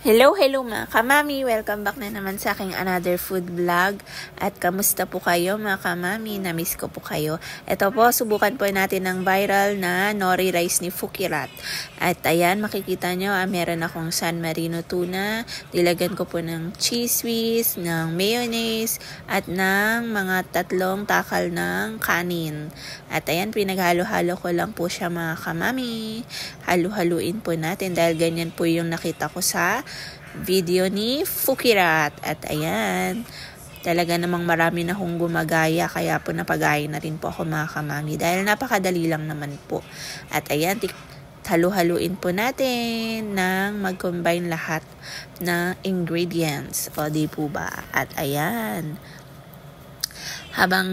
Hello mga kamami! Welcome back na naman sa aking another food vlog. At kamusta po kayo mga kamami? Namiss ko po kayo. Ito po, subukan po natin ng viral na nori rice ni Fukirat. At ayan, makikita nyo, meron akong San Marino tuna. Dilagyan ko po ng cheese whiz, ng mayonnaise, at ng mga 3 takal ng kanin. At ayan, pinaghalo-halo ko lang po siya mga kamami. Halu-haluin po natin dahil ganyan po yung nakita ko sa video ni Fukirat. At ayan, talaga namang marami na akong gumagaya, kaya po napagaya na rin po ako mga kamami dahil napakadali lang naman po. At ayan, halu-haluin po natin nang mag-combine lahat ng ingredients. O di po ba? At ayan, habang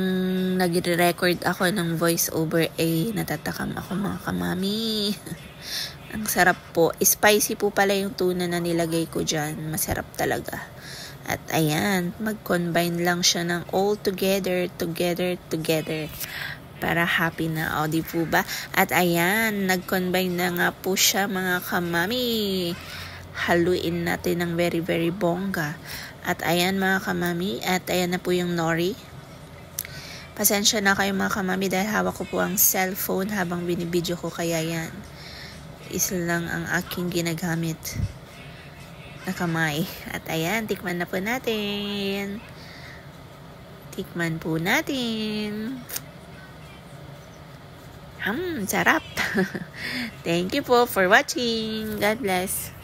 nagre-record ako ng voice over natatakam ako mga kamami. Ang sarap po. Spicy po pala yung tuna na nilagay ko dyan. Masarap talaga. At ayan, mag-combine lang siya ng all together. Para happy na. O, di po ba? At ayan, nag-combine na nga po siya mga kamami. Haluin natin ng very bongga. At ayan mga kamami. At ayan na po yung nori. Pasensya na kayo mga kamami dahil hawak ko po ang cellphone habang binibidyo ko, kaya yan. Isa lang ang aking ginagamit na kamay. At ayan, tikman na po natin. Sarap. Thank you po for watching. God bless.